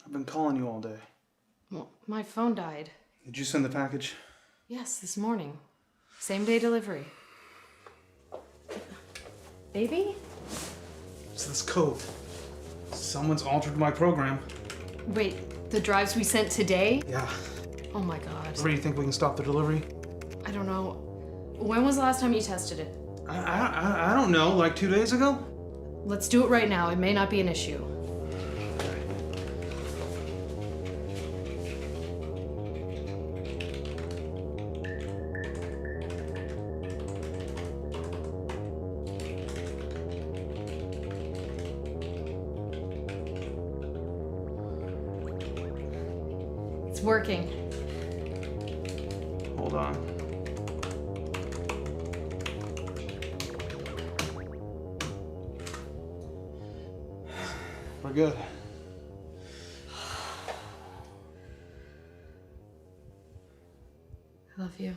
I've been calling you all day. Well, my phone died. Did you send the package? Yes, this morning. Same day delivery. Baby? It's this code. Someone's altered my program. Wait, the drives we sent today? Yeah. Oh my god. Where do you think we can stop the delivery? I don't know. When was the last time you tested it? I don't know, like 2 days ago? Let's do it right now. It may not be an issue. It's working. Hold on. We're good. I love you.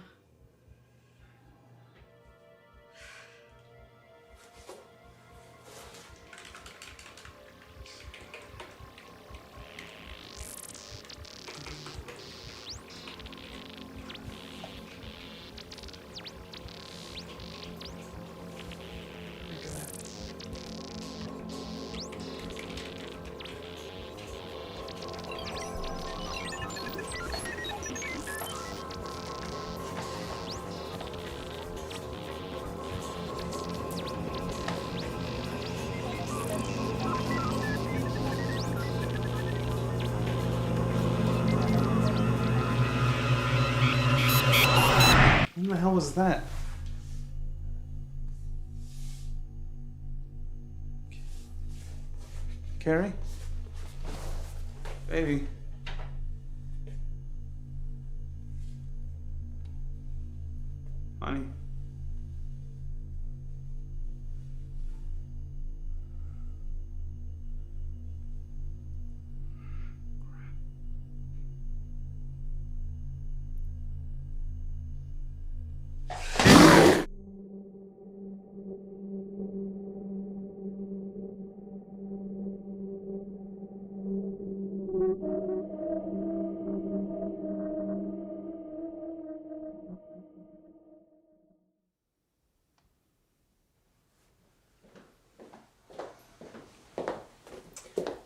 What the hell was that? Carrie? Baby? Honey?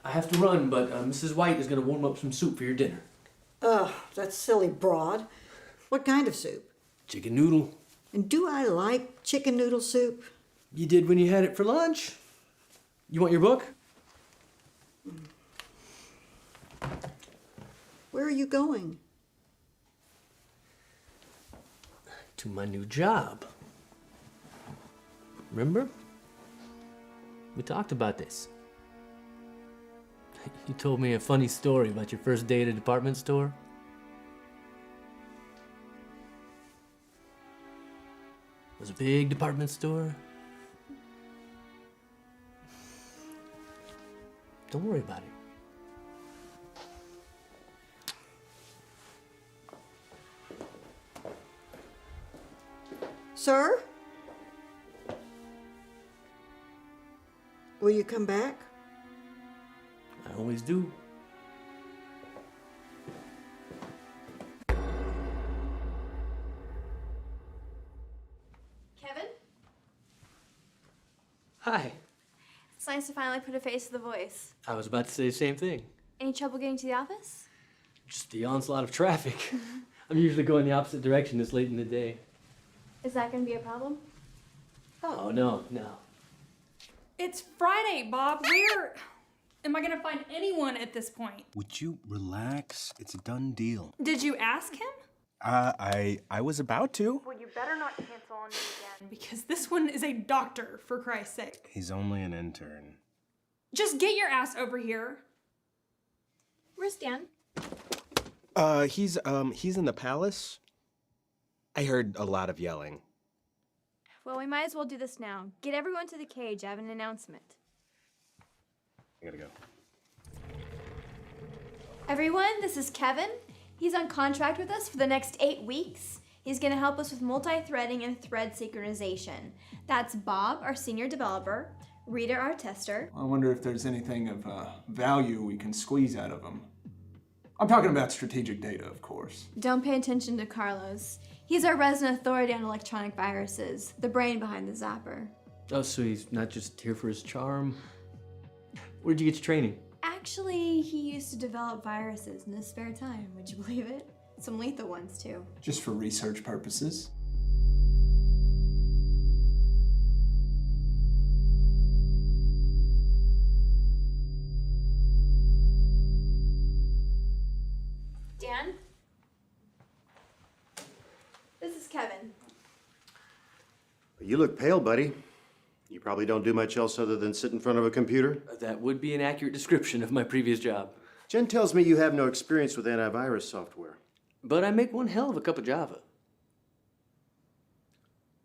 I have to run, but Mrs. White is going to warm up some soup for your dinner. Ugh, that's silly broad. What kind of soup? Chicken noodle. And do I like chicken noodle soup? You did when you had it for lunch. You want your book? Where are you going? To my new job. Remember? We talked about this. You told me a funny story about your first day at a department store. It was a big department store. Don't worry about it. Sir? Will you come back? I always do. Kevin? Hi. It's nice to finally put a face to the voice. I was about to say the same thing. Any trouble getting to the office? Just the onslaught of traffic. I'm usually going the opposite direction this late in the day. Is that going to be a problem? Oh, no. It's Friday, Bob. Where am I gonna find anyone at this point? Would you relax? It's a done deal. Did you ask him? I was about to. Well, you better not cancel on me again. Because this one is a doctor, for Christ's sake. He's only an intern. Just get your ass over here. Where's Dan? He's in the palace. I heard a lot of yelling. Well, we might as well do this now. Get everyone to the cage. I have an announcement. I gotta go. Everyone, this is Kevin. He's on contract with us for the next 8 weeks. He's going to help us with multi-threading and thread synchronization. That's Bob, our senior developer, Rita, our tester. I wonder if there's anything of value we can squeeze out of them. I'm talking about strategic data, of course. Don't pay attention to Carlos. He's our resident authority on electronic viruses, the brain behind the zapper. Oh, so he's not just here for his charm? Where'd you get your training? Actually, he used to develop viruses in his spare time, would you believe it? Some lethal ones, too. Just for research purposes. Dan? This is Kevin. You look pale, buddy. You probably don't do much else other than sit in front of a computer. That would be an accurate description of my previous job. Jen tells me you have no experience with antivirus software. But I make one hell of a cup of Java.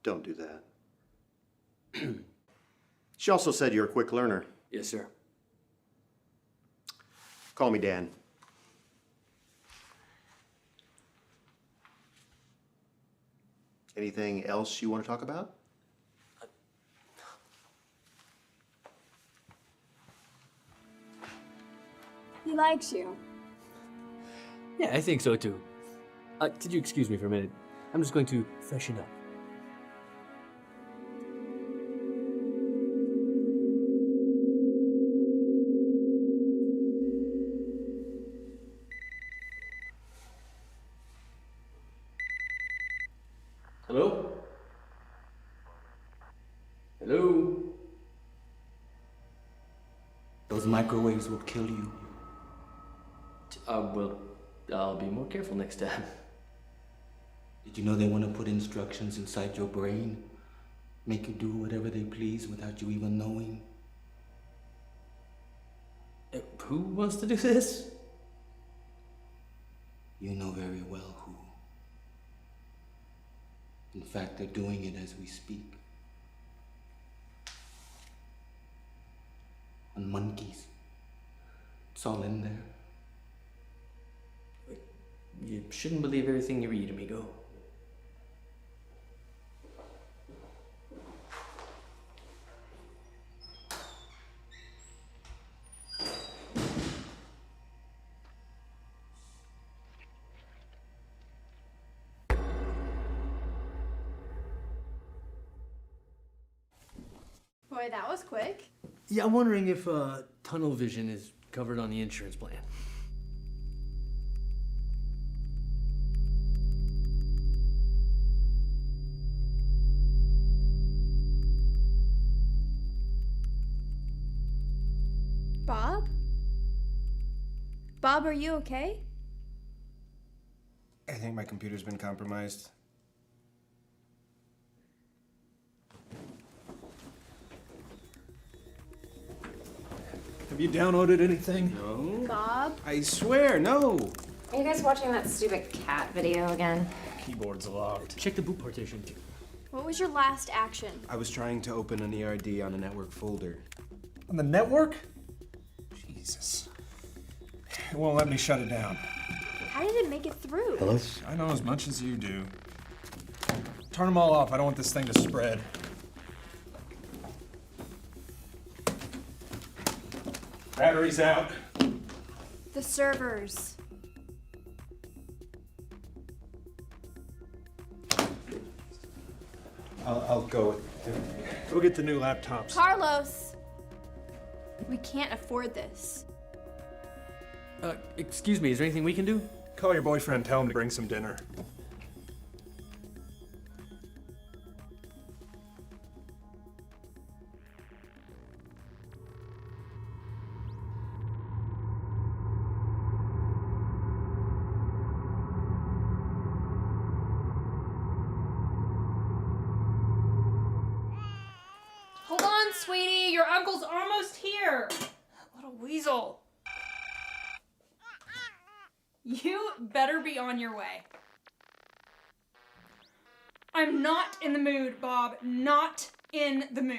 Don't do that. She also said you're a quick learner. Yes, sir. Call me Dan. Anything else you want to talk about? He likes you. Yeah, I think so too. Could you excuse me for a minute? I'm just going to freshen up. Hello? Hello? Those microwaves will kill you. Well, I'll be more careful next time. Did you know they want to put instructions inside your brain? Make you do whatever they please without you even knowing? Who wants to do this? You know very well who. In fact, they're doing it as we speak. On monkeys. It's all in there. You shouldn't believe everything you read, amigo. Boy, that was quick. Yeah, I'm wondering if tunnel vision is covered on the insurance plan. Bob? Bob, are you okay? I think my computer's been compromised. Have you downloaded anything? No? Bob? I swear, no! Are you guys watching that stupid cat video again? Keyboard's locked. Check the boot partition. What was your last action? I was trying to open an ERD on a network folder. On the network? Jesus. It won't let me shut it down. How did it make it through? Hello? I know as much as you do. Turn them all off. I don't want this thing to spread. Battery's out. The servers. I'll go. Go get the new laptops. Carlos! We can't afford this. Excuse me, is there anything we can do? Call your boyfriend, tell him to bring some dinner. Hold on, sweetie. Your uncle's almost here. Little weasel. You better be on your way. I'm not in the mood, Bob. Not in the mood.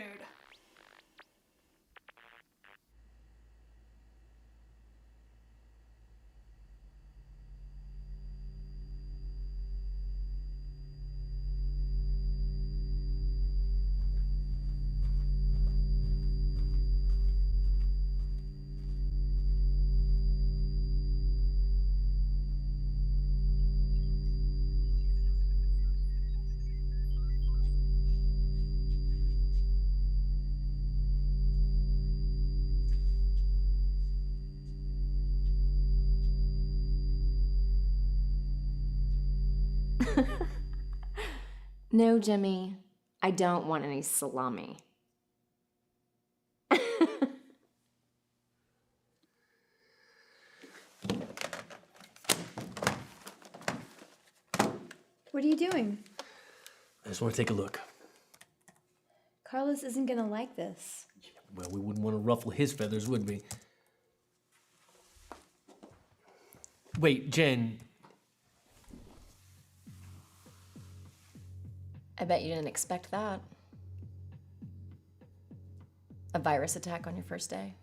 No, Jimmy. I don't want any salami. What are you doing? I just want to take a look. Carlos isn't gonna like this. Well, we wouldn't want to ruffle his feathers, would we? Wait, Jen. I bet you didn't expect that. A virus attack on your first day.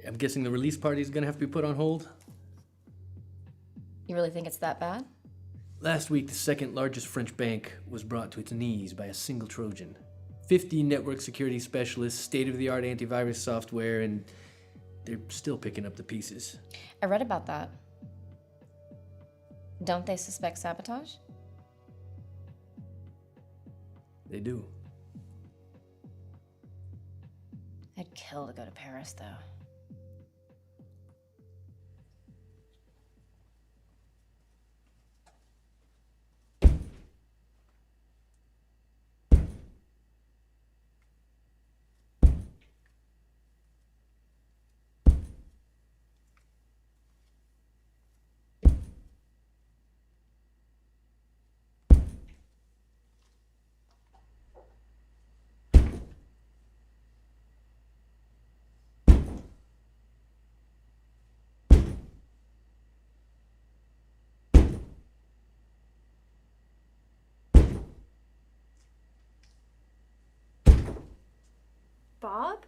I'm guessing the release party is gonna have to be put on hold? You really think it's that bad? Last week, the second largest French bank was brought to its knees by a single Trojan. 50 network security specialists, state-of-the-art antivirus software, and they're still picking up the pieces. I read about that. Don't they suspect sabotage? They do. I'd kill to go to Paris, though. Bob?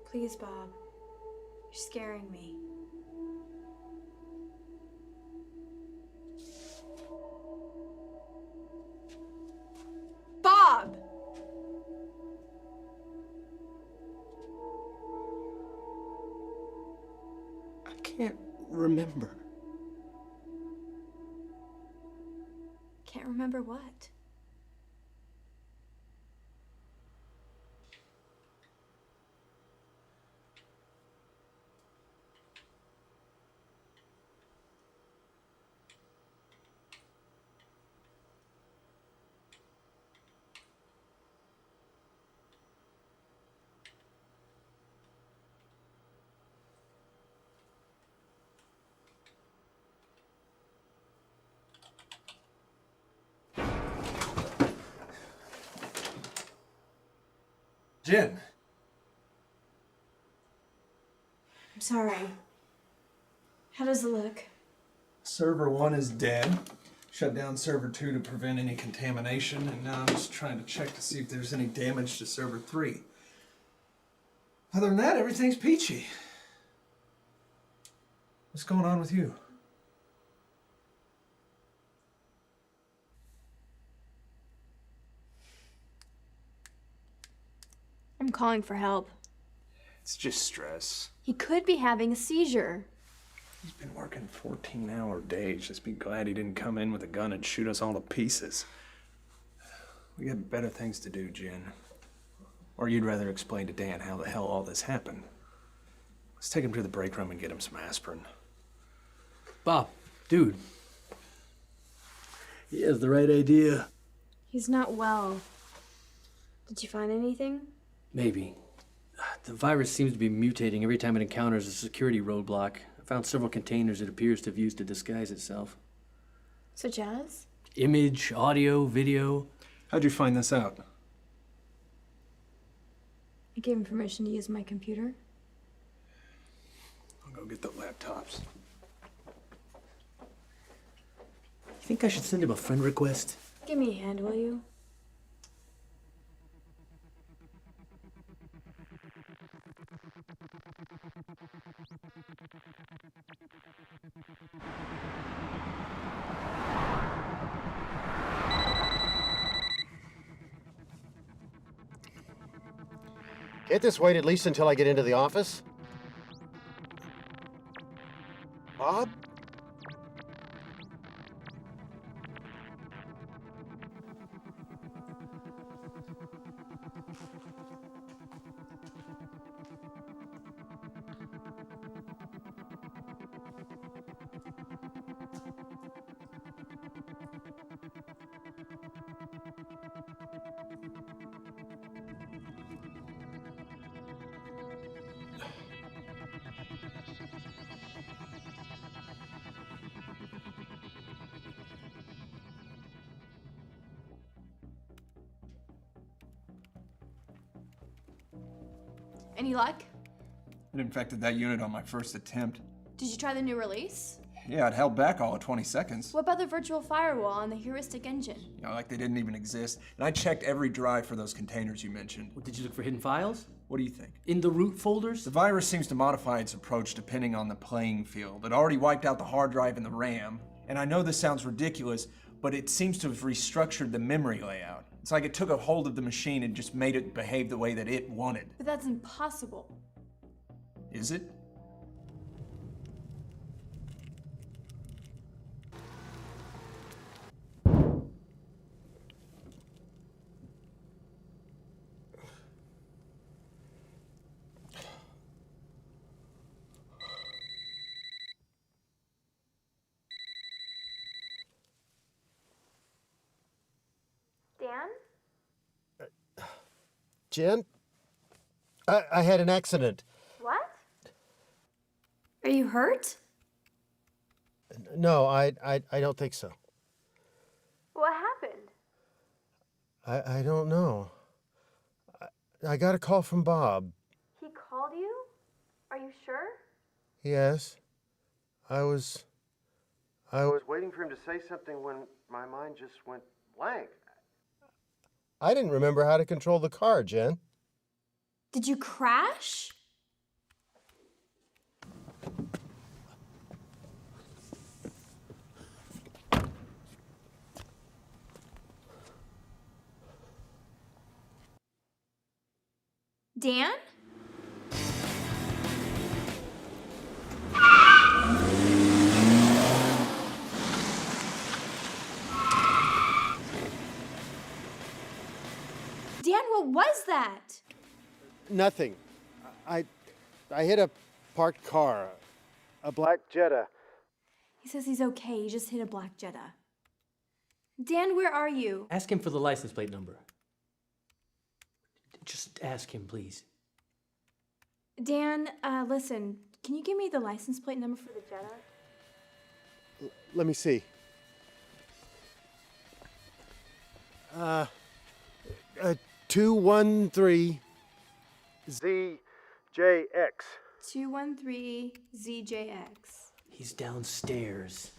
Please, Bob. You're scaring me. Bob! I can't remember. Can't remember what? Jen. I'm sorry. How does it look? Server 1 is dead. Shut down server 2 to prevent any contamination, and now I'm just trying to check to see if there's any damage to server 3. Other than that, everything's peachy. What's going on with you? I'm calling for help. It's just stress. He could be having a seizure. He's been working 14-hour days. Just be glad he didn't come in with a gun and shoot us all to pieces. We got better things to do, Jen. Or you'd rather explain to Dan how the hell all this happened. Let's take him to the break room and get him some aspirin. Bob, dude. He has the right idea. He's not well. Did you find anything? Maybe. The virus seems to be mutating every time it encounters a security roadblock. I found several containers it appears to have used to disguise itself. Such as? Image, audio, video. How'd you find this out? I gave him permission to use my computer. I'll go get the laptops. You think I should send him a friend request? Give me a hand, will you? Can't this wait at least until I get into the office? Bob? Any luck? It infected that unit on my first attempt. Did you try the new release? Yeah, it held back all of 20 seconds. What about the virtual firewall and the heuristic engine? You know, like they didn't even exist. And I checked every drive for those containers you mentioned. What, did you look for hidden files? What do you think? In the root folders? The virus seems to modify its approach depending on the playing field. It already wiped out the hard drive and the RAM. And I know this sounds ridiculous, but it seems to have restructured the memory layout. It's like it took a hold of the machine and just made it behave the way that it wanted. But that's impossible. Is it? Dan? Jen? I had an accident. What? Are you hurt? No, I don't think so. What happened? I don't know. I got a call from Bob. He called you? Are you sure? Yes. I was waiting for him to say something when my mind just went blank. I didn't remember how to control the car, Jen. Did you crash? Dan? Dan, what was that? Nothing. I hit a parked car, a black Jetta. He says he's okay. He just hit a black Jetta. Dan, where are you? Ask him for the license plate number. Just ask him, please. Dan, listen. Can you give me the license plate number for the Jetta? Let me see. 213 ZJX. 213 ZJX. He's downstairs.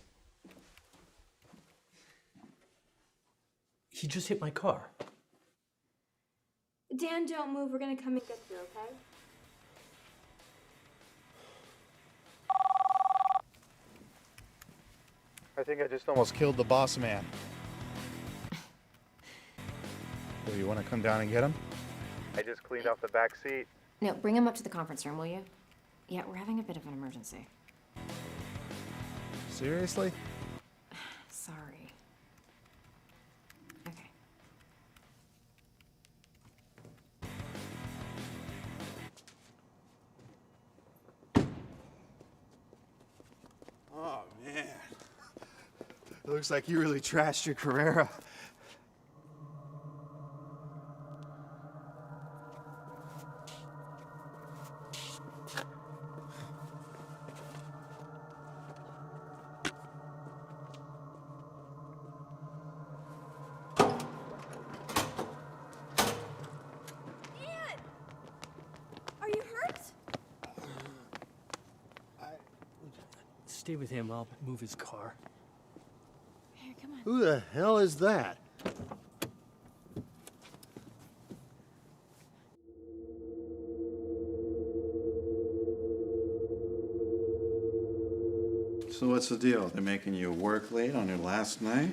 He just hit my car. Dan, don't move. We're gonna come and get you, okay? I think I just almost killed the boss man. Well, you want to come down and get him? I just cleaned off the back seat. No, bring him up to the conference room, will you? Yeah, we're having a bit of an emergency. Seriously? Sorry. Okay. Oh, man. It looks like you really trashed your Carrera. Are you hurt? Stay with him. I'll move his car. Here, come on. Who the hell is that? So what's the deal? They're making you work late on your last night?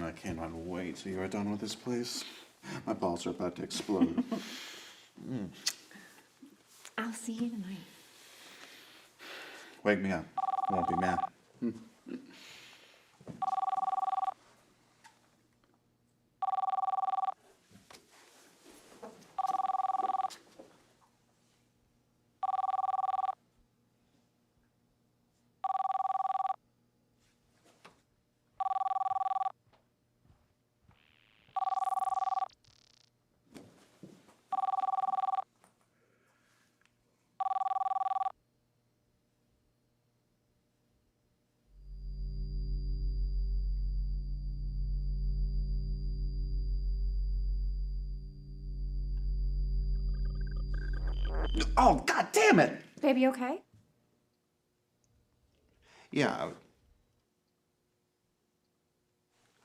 I cannot wait till you're done with this place. My balls are about to explode. I'll see you tonight. Wake me up. I won't be mad. Oh, god damn it! Baby, okay? Yeah.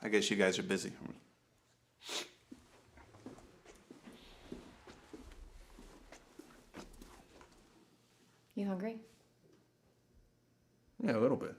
I guess you guys are busy. You hungry? Yeah, a little bit.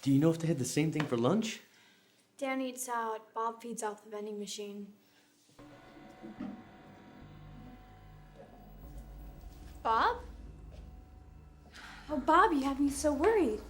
Do you know if they had the same thing for lunch? Dan eats out. Bob feeds off the vending machine. Bob? Oh, Bob, you have me so worried.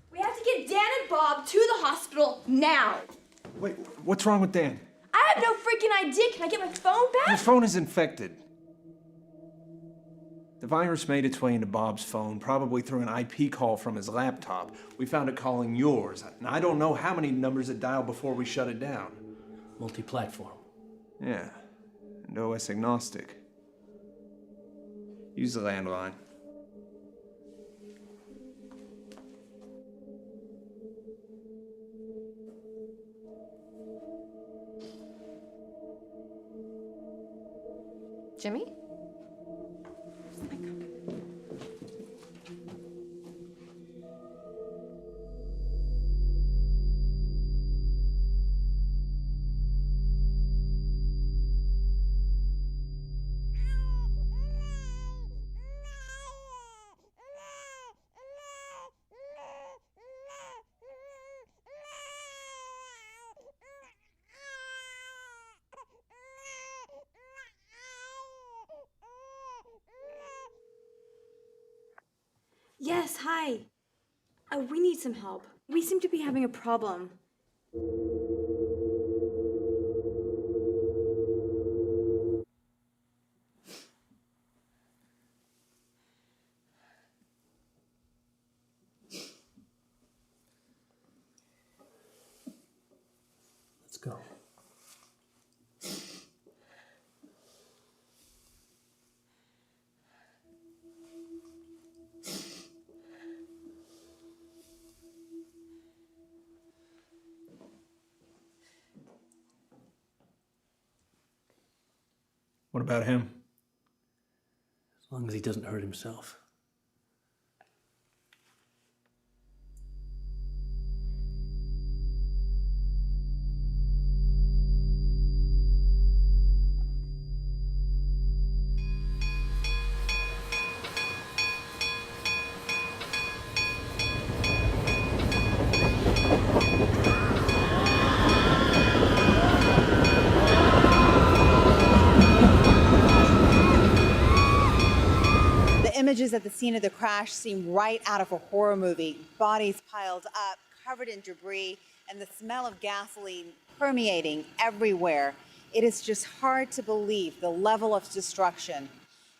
We have to get Dan and Bob to the hospital now. Wait, what's wrong with Dan? I have no freaking idea. Can I get my phone back? Your phone is infected. The virus made its way into Bob's phone, probably through an IP call from his laptop. We found it calling yours, and I don't know how many numbers it dialed before we shut it down. Multi-platform. Yeah, and OS agnostic. Use the landline. Jimmy? Yes, hi. We need some help. We seem to be having a problem. Let's go. What about him? As long as he doesn't hurt himself. Images at the scene of the crash seem right out of a horror movie. Bodies piled up, covered in debris, and the smell of gasoline permeating everywhere. It is just hard to believe the level of destruction.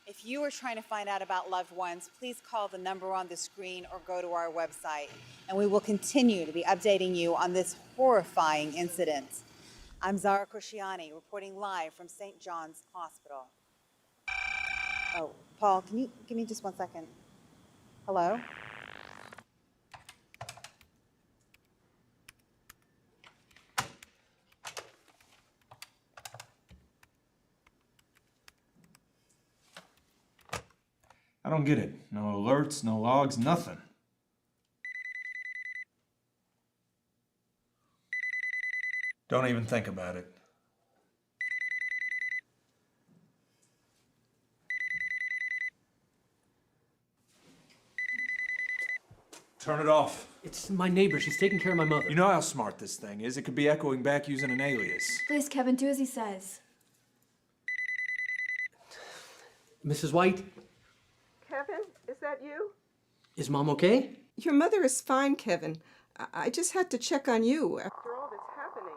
If you are trying to find out about loved ones, please call the number on the screen or go to our website, and we will continue to be updating you on this horrifying incident. I'm Zara Kosciani, reporting live from St. John's Hospital. Oh, Paul, can you give me just 1 second? Hello? I don't get it. No alerts, no logs, nothing. Don't even think about it. Turn it off. It's my neighbor. She's taking care of my mother. You know how smart this thing is. It could be echoing back using an alias. Please, Kevin, do as he says. Mrs. White, Kevin, is that you? is Mom okay? Your mother is fine, Kevin. I just had to check on you after all that's happening.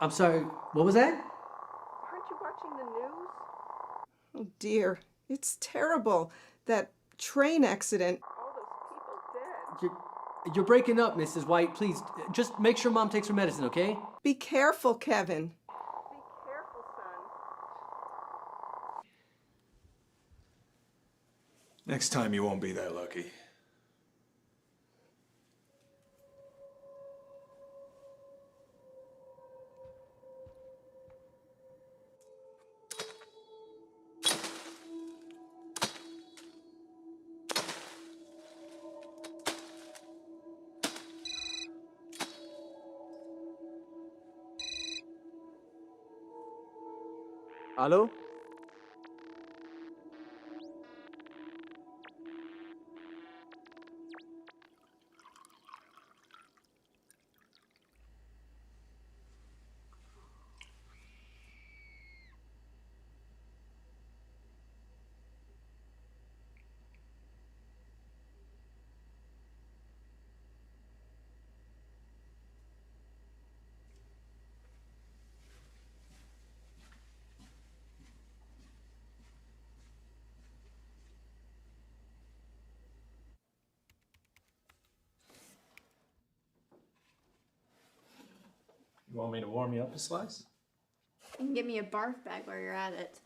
I'm sorry, what was that? Aren't you watching the news? Oh dear, it's terrible. That train accident. All those people dead. You're breaking up, Mrs. White. Please, just make sure Mom takes her medicine, okay? Be careful, Kevin. Next time you won't be that lucky. Allô? You want me to warm you up a slice? You can give me a barf bag while you're at it.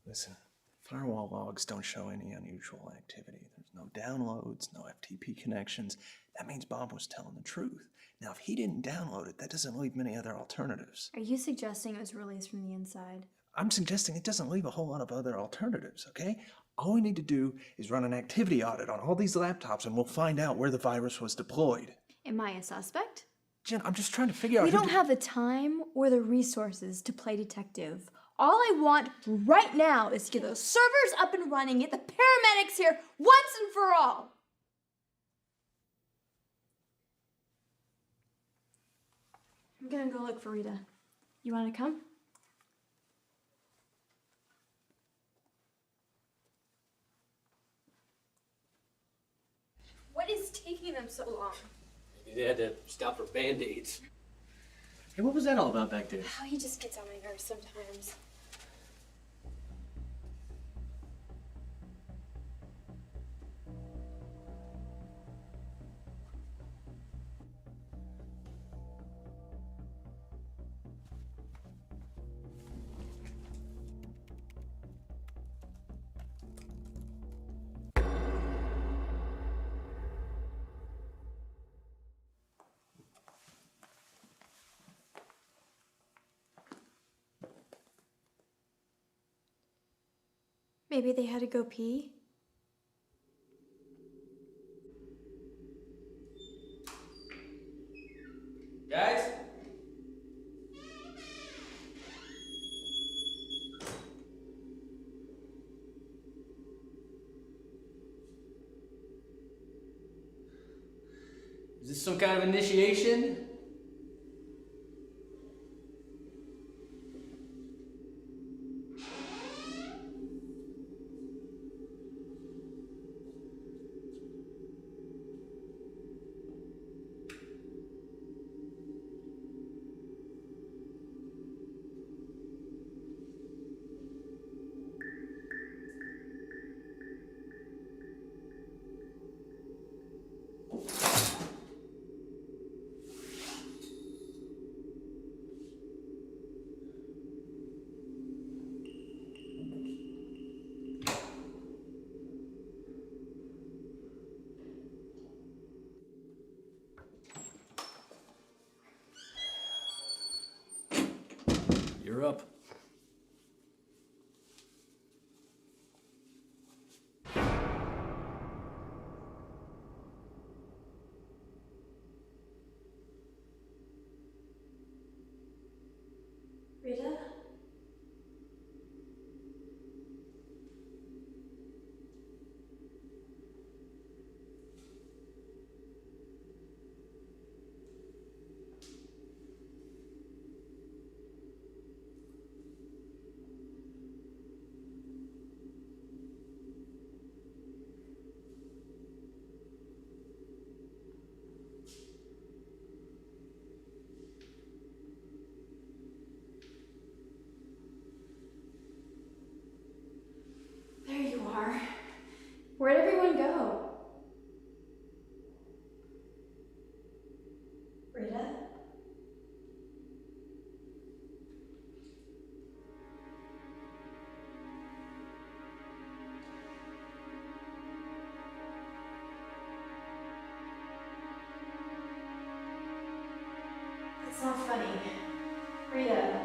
Listen, firewall logs don't show any unusual activity. There's no downloads, no FTP connections. That means Bob was telling the truth. Now, if he didn't download it, that doesn't leave many other alternatives. Are you suggesting it was released from the inside? I'm suggesting it doesn't leave a whole lot of other alternatives, okay? All we need to do is run an activity audit on all these laptops and we'll find out where the virus was deployed. Am I a suspect? Jen, I'm just trying to figure out We don't have the time or the resources to play detective. All I want right now is to get those servers up and running, get the paramedics here once and for all. I'm gonna go look for Rita. You wanna come? What is taking them so long? Maybe they had to stop for Band-Aids. Hey, what was that all about back there? Oh, he just gets on my nerves sometimes. Maybe they had to go pee? Guys? Is this some kind of initiation? You're up. car. Where'd everyone go? Rita? It's not funny. Rita.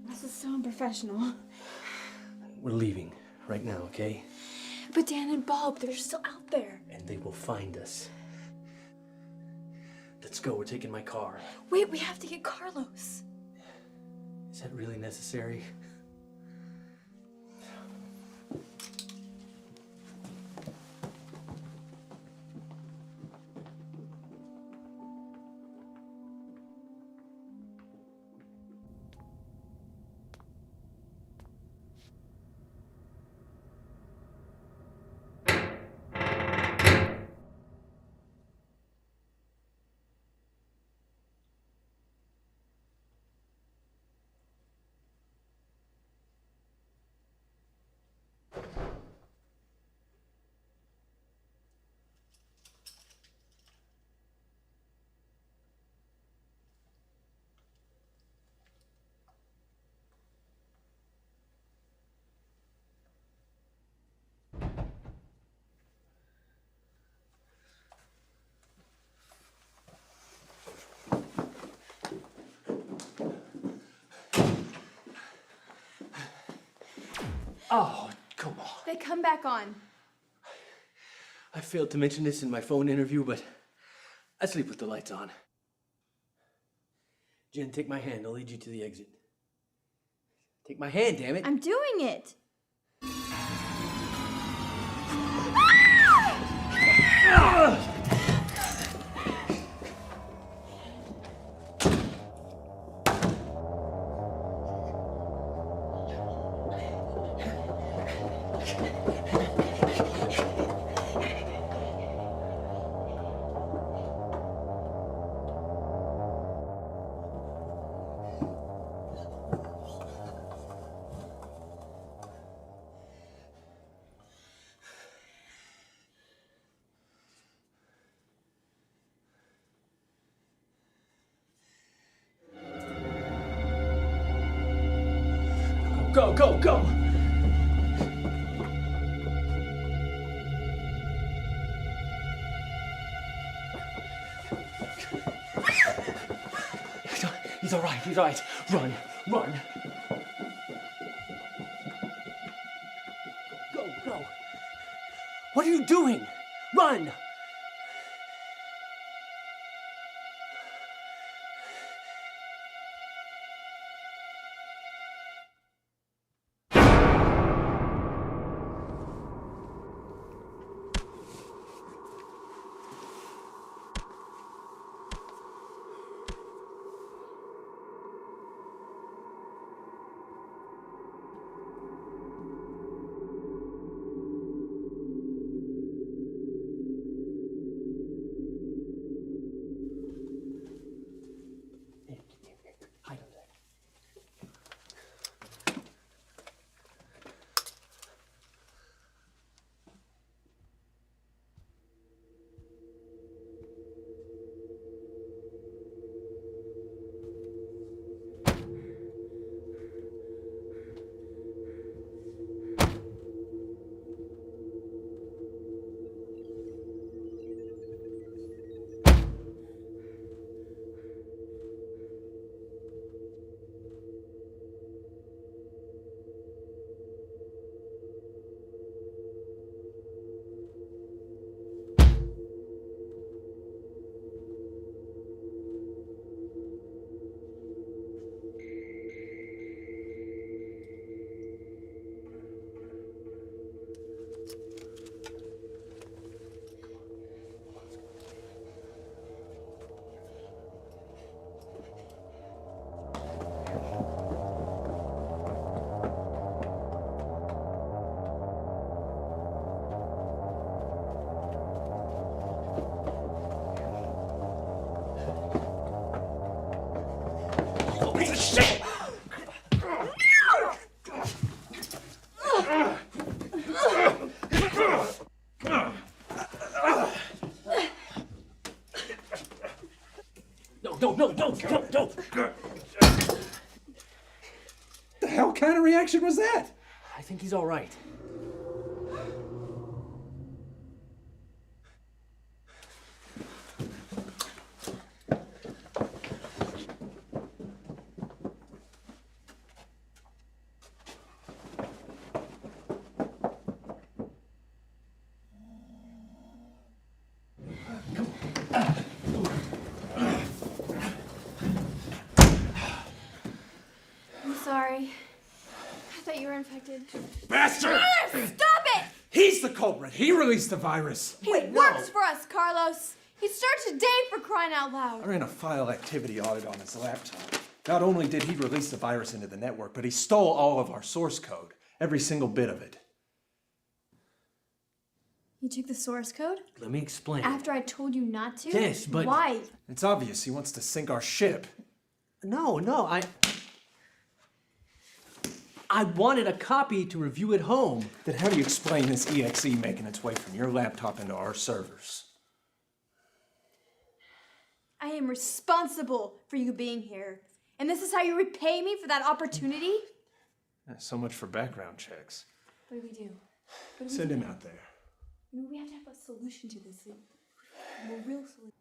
This is so unprofessional. We're leaving right now, okay? But Dan and Bob, they're still out there. And they will find us. Let's go, we're taking my car. Wait, we have to get Carlos. Is that really necessary? Oh, come on. They come back on. I failed to mention this in my phone interview, but I sleep with the lights on. Jen, take my hand. I'll lead you to the exit. Take my hand, damn it. I'm doing it. Go, go, go! He's all right, he's all right. Run, run. Go, go. What are you doing? Run! Don't. The hell kind of reaction was that? I think he's all right. I'm sorry. I thought you were infected. Bastard! Stop it! He's the culprit. He released the virus. He works for us, Carlos. He starts today, for crying out loud. I ran a file activity audit on his laptop. Not only did he release the virus into the network, but he stole all of our source code. Every single bit of it. You took the source code? Let me explain. After I told you not to? Yes, but... Why? It's obvious he wants to sink our ship. No, I wanted a copy to review at home. Then how do you explain this EXE making its way from your laptop into our servers? I am responsible for you being here. And this is how you repay me for that opportunity? So much for background checks. What do we do? What do we Send do him now? out there. We have to have a solution to this. A real solution.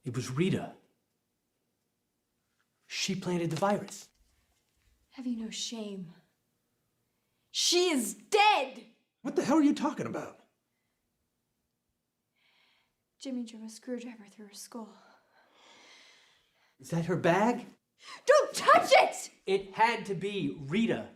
It was Rita. She planted the virus. Have you no shame? She is dead! What the hell are you talking about? Jimmy drove a screwdriver through her skull. Is that her bag? Don't touch it! It had to be Rita.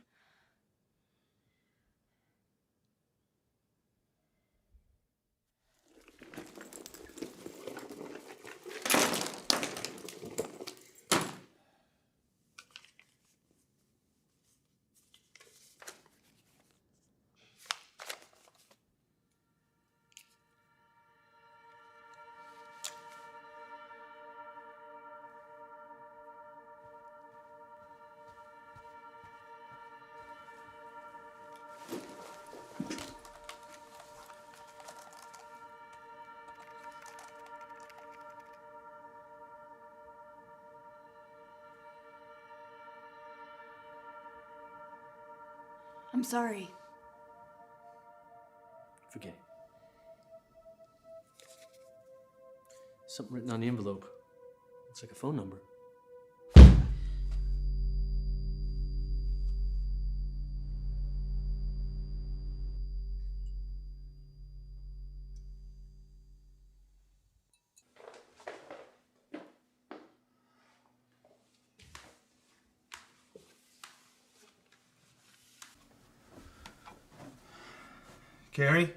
I'm sorry. Forget it. Something written on the envelope. Looks like a phone number. Carrie?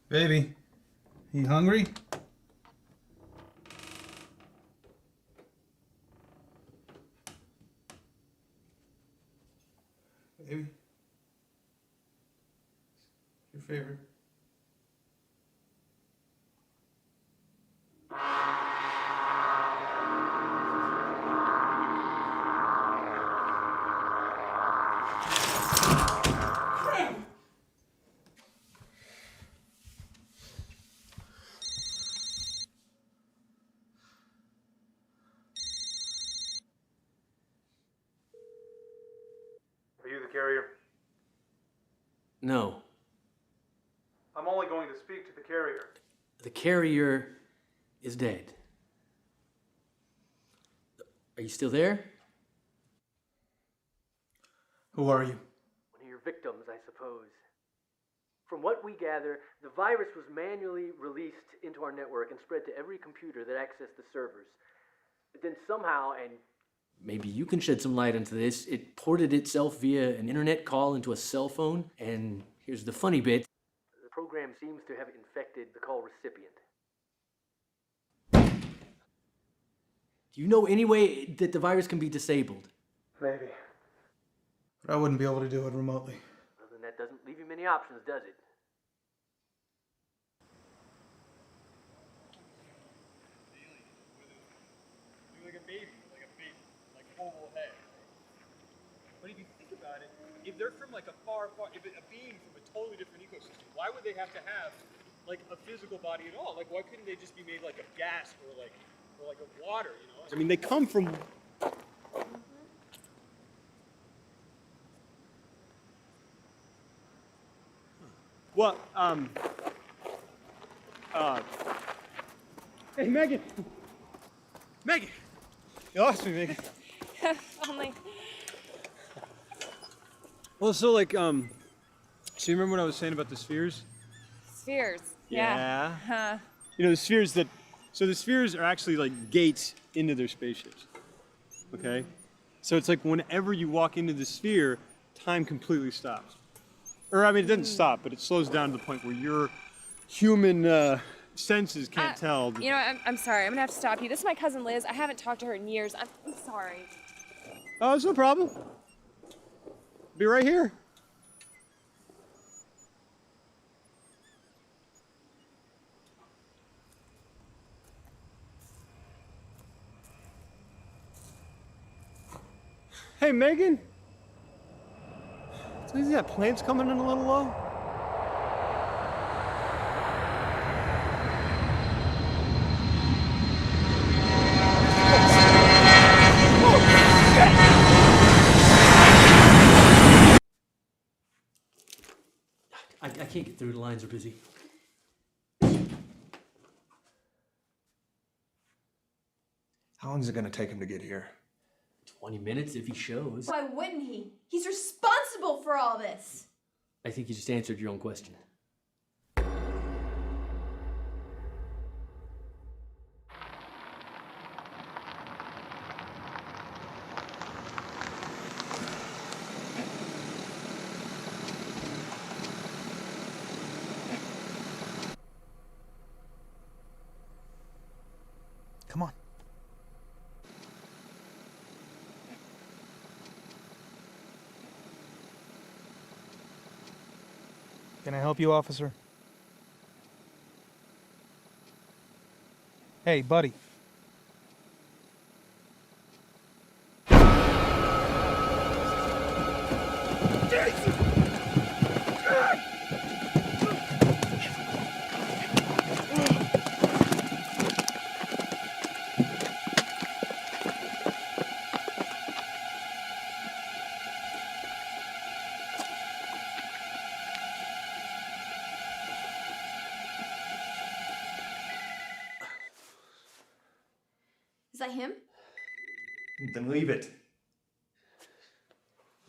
Baby, you hungry? Baby? Your favorite? Are you the carrier? No. I'm only going to speak to the carrier. The carrier is dead. Are you still there? Who are you? One of your victims, I suppose. From what we gather, the virus was manually released into our network and spread to every computer that accessed the servers. But then somehow, and maybe you can shed some light into this, it ported itself via an internet call into a cell phone, and here's the funny bit. The program seems to have infected the call recipient. Do you know any way that the virus can be disabled? Maybe. But I wouldn't be able to do it remotely. Well, then that doesn't leave you many options, does it? Like a baby, like oval head. But if you think about it, if they're from like a if a being from a totally different ecosystem, why would they have to have like a physical body at all? Like, why couldn't they just be made like of gas or like of water? You know? I mean, they come from. Well, hey, Megan. Megan, you lost me, Megan. Only. Well, so like, so you remember what I was saying about the spheres? Spheres. Yeah. Huh. You know, the spheres so the spheres are actually like gates into their spaceships. Okay? So it's like whenever you walk into the sphere, time completely stops. Or, I mean, it doesn't stop, but it slows down to the point where your human senses can't tell. You know, I'm sorry. I'm gonna have to stop you. This is my cousin Liz. I haven't talked to her in years. I'm sorry. Oh, it's no problem. Be right here. Hey, Megan. So is that plant's coming in a little low? I can't get through. The lines are busy. How long is it going to take him to get here? 20 minutes if he shows. Why wouldn't he? He's responsible for all this. I think you just answered your own question. Come on. Can I help you, officer? Hey, buddy. Is that him? Then leave it.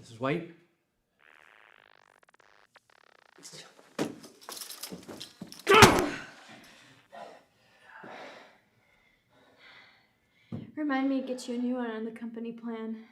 Mrs. White? Remind me to get you a new one on the company plan.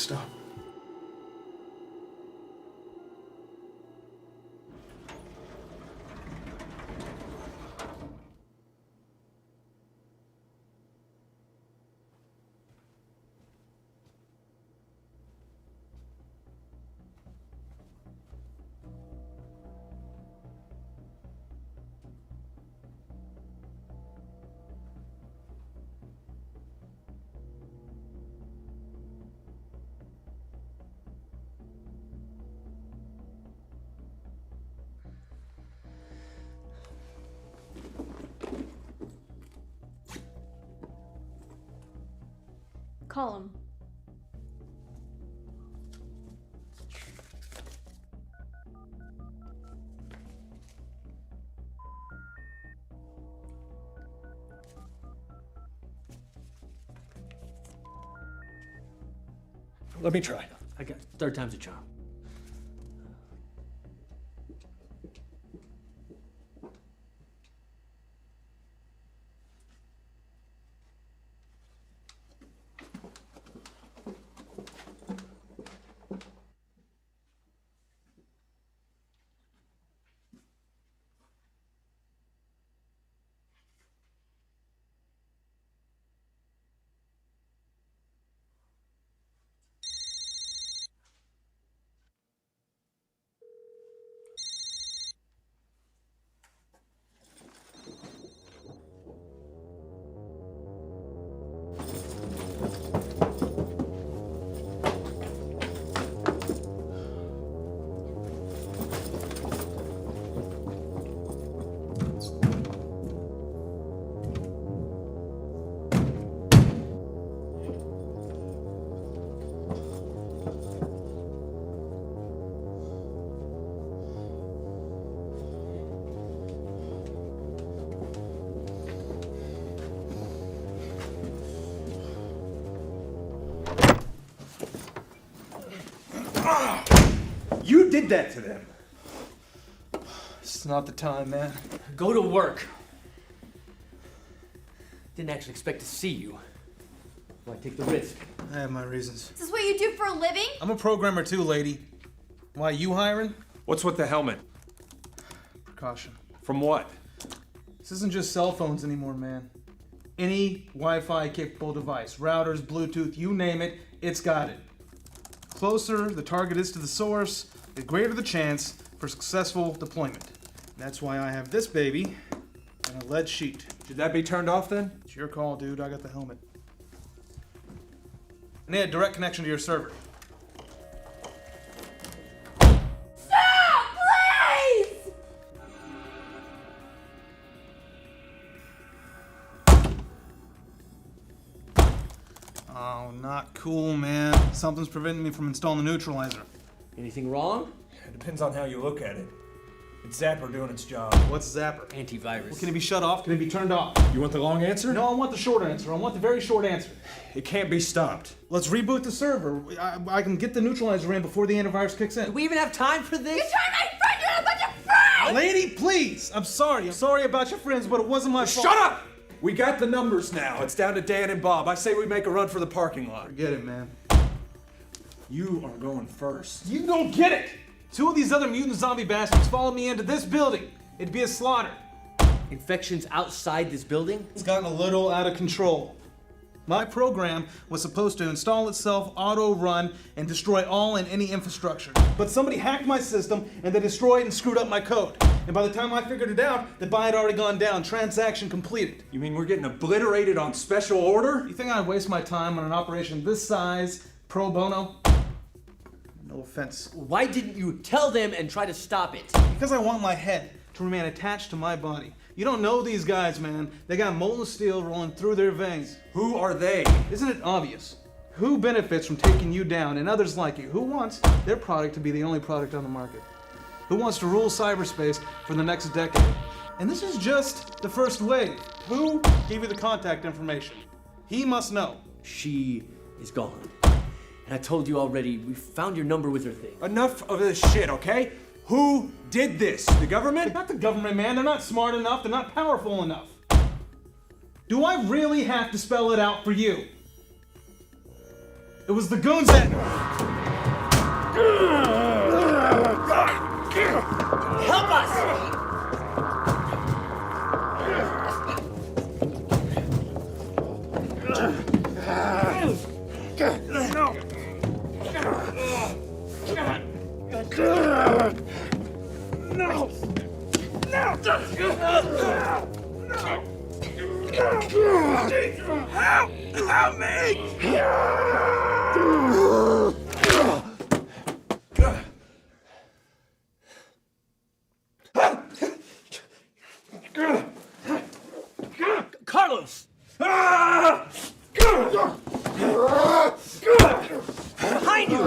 stop. Call him. Let me try. I got third time's a charm. You did that to them. It's not the time, man. Go to work. Didn't actually expect to see you. Why take the risk? I have my reasons. Is this what you do for a living? I'm a programmer too, lady. Why, you hiring? What's with the helmet? Precaution. From what? This isn't just cell phones anymore, man. Any Wi-Fi capable device, routers, Bluetooth, you name it, it's got it. Closer the target is to the source, the greater the chance for successful deployment. That's why I have this baby and a lead sheet. Should that be turned off then? It's your call, dude. I got the helmet. I need a direct connection to your server. Stop, please! Oh, not cool, man. Something's preventing me from installing the neutralizer. Anything wrong? It depends on how you look at it. It's Zapper doing its job. What's Zapper? Antivirus. Well, can it be shut off? Can it be turned off? You want the long answer? No, I want the short answer. I want the very short answer. It can't be stopped. Let's reboot the server. I can get the neutralizer in before the antivirus kicks in. Do we even have time for this? You're trying my friend! You're a bunch of friends! Lady, please! I'm sorry. I'm sorry about your friends, but it wasn't my fault. Shut up! We got the numbers now. It's down to Dan and Bob. I say we make a run for the parking lot. Forget it, man. You are going first. You don't get it! 2 of these other mutant zombie bastards followed me into this building. It'd be a slaughter. Infections outside this building? It's gotten a little out of control. My program was supposed to install itself, auto-run, and destroy all and any infrastructure. But somebody hacked my system, and they destroyed and screwed up my code. And by the time I figured it out, the buy had already gone down. Transaction completed. You mean we're getting obliterated on special order? You think I'd waste my time on an operation this size, pro bono? No offense. Why didn't you tell them and try to stop it? Because I want my head to remain attached to my body. You don't know these guys, man. They got molten steel rolling through their veins. Who are they? Isn't it obvious? Who benefits from taking you down and others like you? Who wants their product to be the only product on the market? Who wants to rule cyberspace for the next decade? And this is just the first wave. Who gave you the contact information? He must know. She is gone. And I told you already, we found your number with her thing. Enough of this shit, okay? Who did this? The government? Not the government, man. They're not smart enough. They're not powerful enough. Do I really have to spell it out for you? It was the goons that... Help us! Help me! Carlos! Behind you!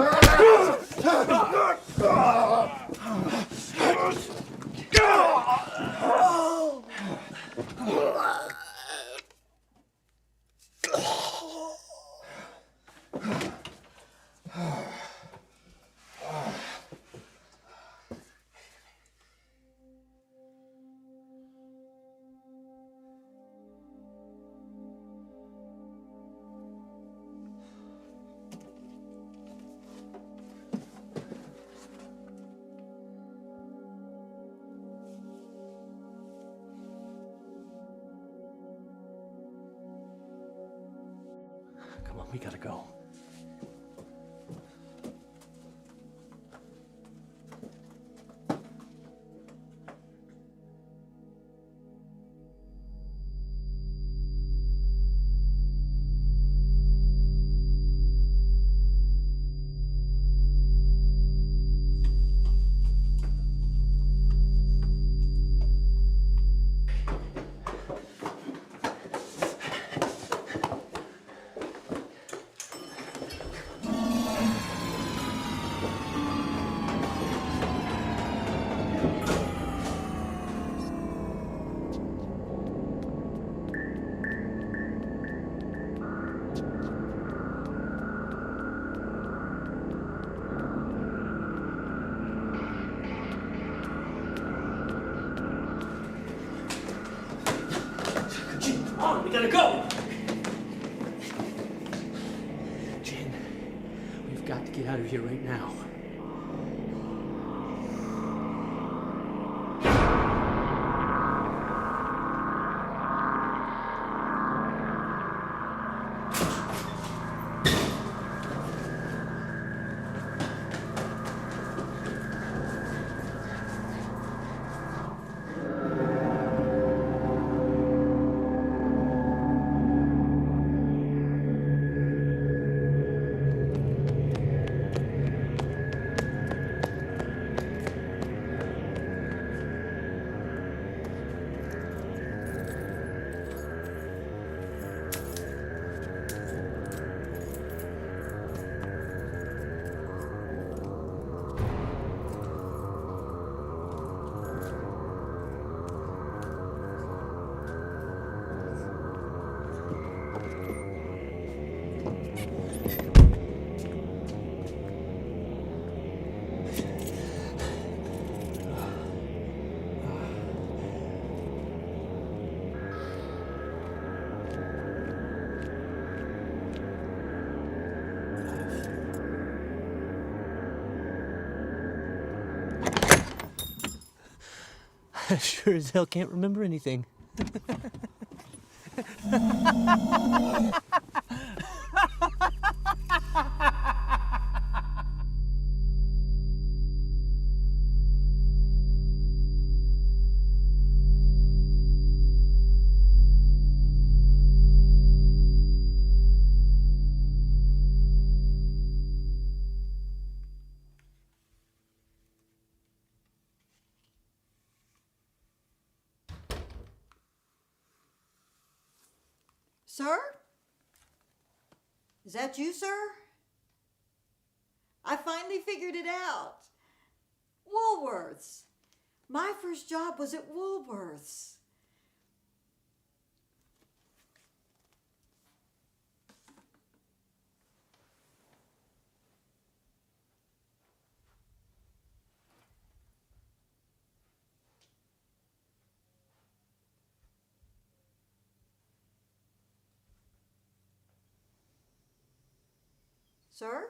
Come on, we gotta go. We gotta go! Jen, we've got to get out of here right now. I sure as hell can't remember anything. Sir? Is that you, sir? I finally figured it out. Woolworths. My first job was at Woolworths. Sir?